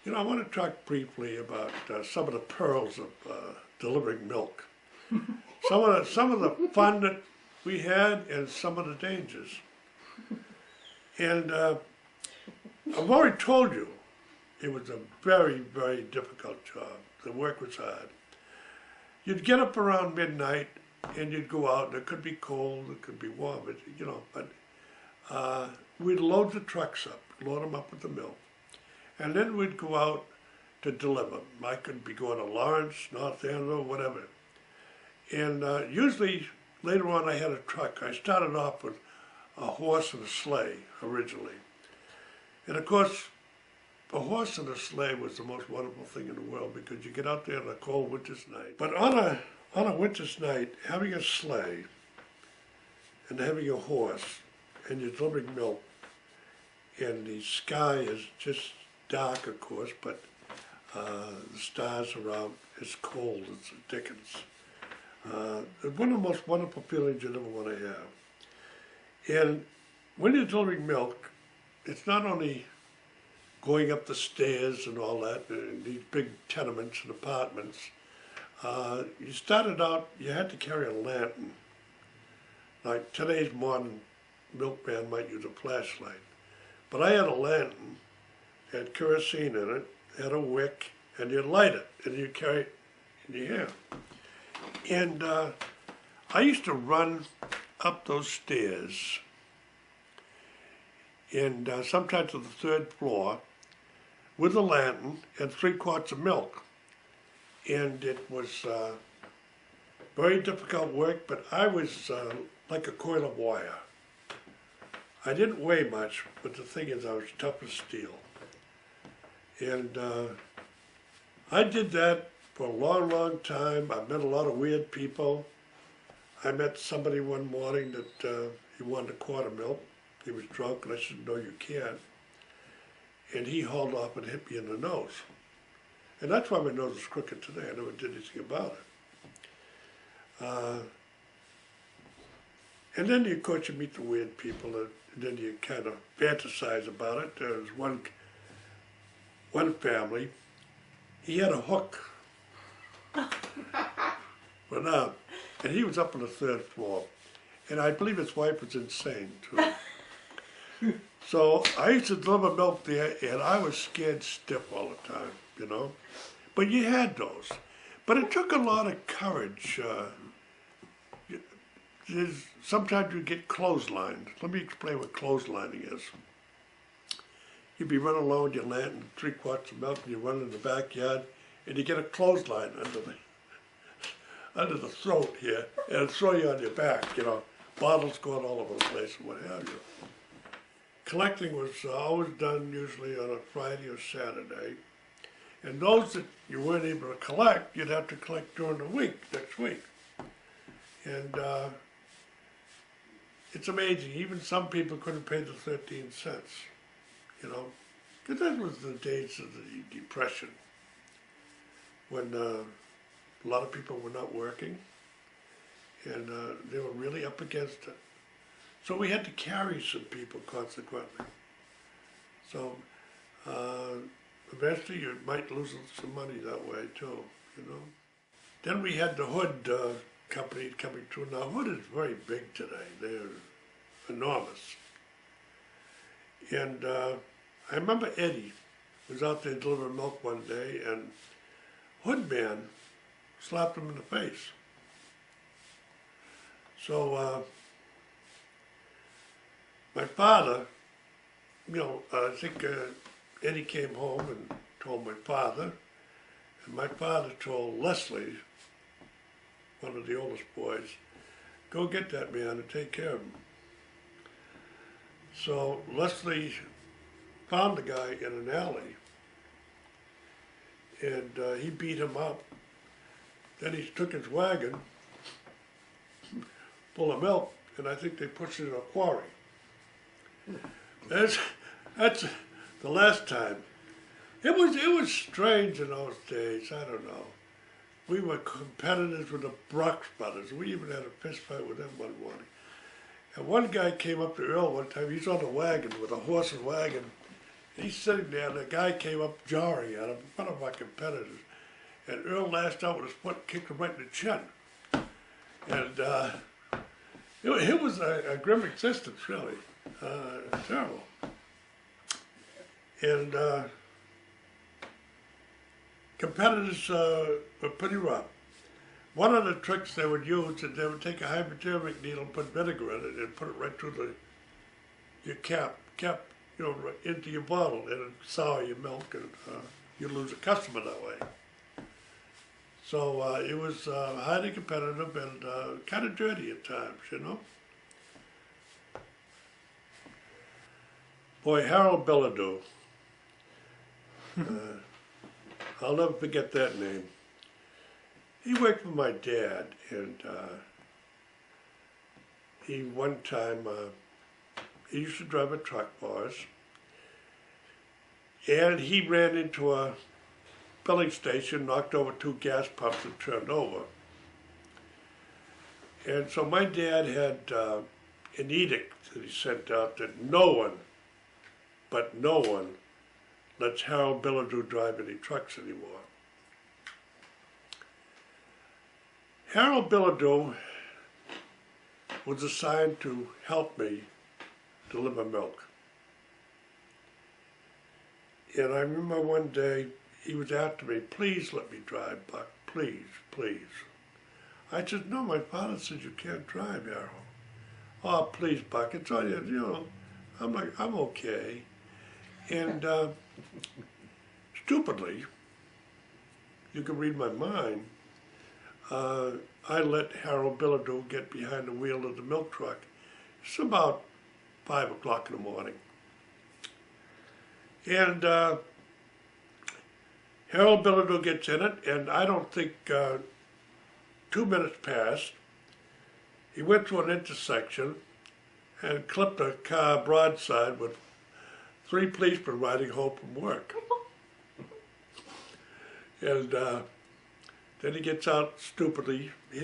You know, I want to talk briefly about some of the perils of delivering milk. Some of the fun that we had and some of the dangers. And I've already told you, it was a very, very difficult job. The work was hard. You'd get up around midnight and you'd go out, and it could be cold, it could be warm, but we'd load the trucks up, load them up with the milk. And then we'd go out to deliver. I could be going to Lawrence, North Andover, whatever. And usually later on I had a truck. I started off with a horse and a sleigh originally. And of course, a horse and a sleigh was the most wonderful thing in the world because you get out there on a cold winter's night. But on a winter's night, having a sleigh and having a horse and you're delivering milk and the sky is just dark, of course, but the stars are out. It's cold. It's the dickens. It's one of the most wonderful feelings you'd ever want to have. And when you're delivering milk, it's not only going up the stairs and all that, these big tenements and apartments. You started out, you had to carry a lantern. Like today's modern milkman might use a flashlight. But I had a lantern, had kerosene in it, had a wick, and you light it, and you carry it in your hand. And I used to run up those stairs, and sometimes to the third floor, with a lantern and 3 quarts of milk. And it was very difficult work, but I was like a coil of wire. I didn't weigh much, but the thing is I was tough as steel. And I did that for a long, long time. I met a lot of weird people. I met somebody one morning that he wanted a quart of milk. He was drunk, and I said, "No, you can't." And he hauled off and hit me in the nose. And that's why my nose is crooked today. I never did anything about it. And then, of course, you meet the weird people, and then you kind of fantasize about it. There was one family, he had a hook. But, and he was up on the 3rd floor. And I believe his wife was insane, too. So I used to deliver milk there, and I was scared stiff all the time, you know. But you had those. But it took a lot of courage. Sometimes you get clotheslined. Let me explain what clotheslining is. You'd be running along with your lantern, 3 quarts of milk, and you run in the backyard, and you get a clothesline under the throat here, and it'll throw you on your back, you know. Bottles going all over the place and what have you. Collecting was always done usually on a Friday or Saturday. And those that you weren't able to collect, you'd have to collect during the week, next week. And it's amazing, even some people couldn't pay the 13 cents, you know. Because that was the days of the Depression, when a lot of people were not working, and they were really up against it. So we had to carry some people consequently. So eventually you might lose some money that way too, you know. Then we had the Hood company coming through. Now Hood is very big today. They're enormous. And I remember Eddie was out there delivering milk one day, and Hood man slapped him in the face. So my father, you know, I think Eddie came home and told my father, and my father told Leslie, one of the oldest boys, "Go get that man and take care of him." So Leslie found the guy in an alley, and he beat him up. Then he took his wagon full of milk, and I think they pushed it in a quarry. That's the last time. It was strange in those days. I don't know. We were competitors with the Brooks brothers. We even had a fist fight with them one morning. And one guy came up to Earl one time. He's on a wagon with a horse and wagon, He's sitting there, and the guy came up jarring at him, one of my competitors, and Earl lashed out with his foot, kicked him right in the chin. And it was a grim existence, really, terrible. And competitors were pretty rough. One of the tricks they would use is they would take a hypodermic needle and put vinegar in it and put it right through your cap, right into your bottle, and it'd sour your milk, and you'd lose a customer that way. So it was highly competitive and kind of dirty at times, you know. Boy, Harold Bilodeau. I'll never forget that name. He worked for my dad, and one time, he used to drive a truck for us, and he ran into a filling station, knocked over 2 gas pumps and turned over. And so my dad had an edict that he sent out that no one lets Harold Bilodeau drive any trucks anymore. Harold Bilodeau was assigned to help me deliver milk. And I remember one day he was after me, "Please let me drive, Buck, please, please." I said, "No, my father said you can't drive, Harold." "Oh, please, Buck, it's all you, I'm like, "I'm okay." And stupidly, you can read my mind, I let Harold Bilodeau get behind the wheel of the milk truck. It's about 5 o'clock in the morning. And Harold Bilodeau gets in it, and I don't think 2 minutes passed. He went to an intersection and clipped a car broadside with 3 policemen riding home from work. And then he gets out stupidly, he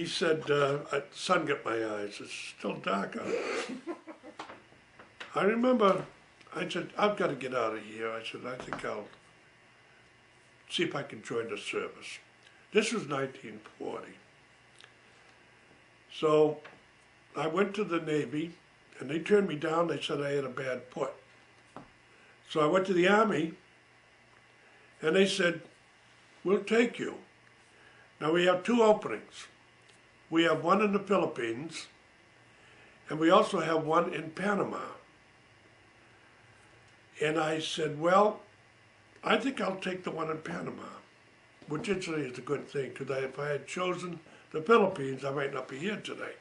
said, "The sun got my eyes, it's still dark out." I remember, I said, "I've got to get out of here." I said, "I think I'll see if I can join the service." This was 1940. So I went to the Navy, and they turned me down. They said I had a bad foot. So I went to the Army, and they said, "We'll take you." Now we have 2 openings. We have one in the Philippines, and we also have one in Panama. And I said, "Well, I think I'll take the one in Panama," which actually is a good thing, because if I had chosen the Philippines, I might not be here today.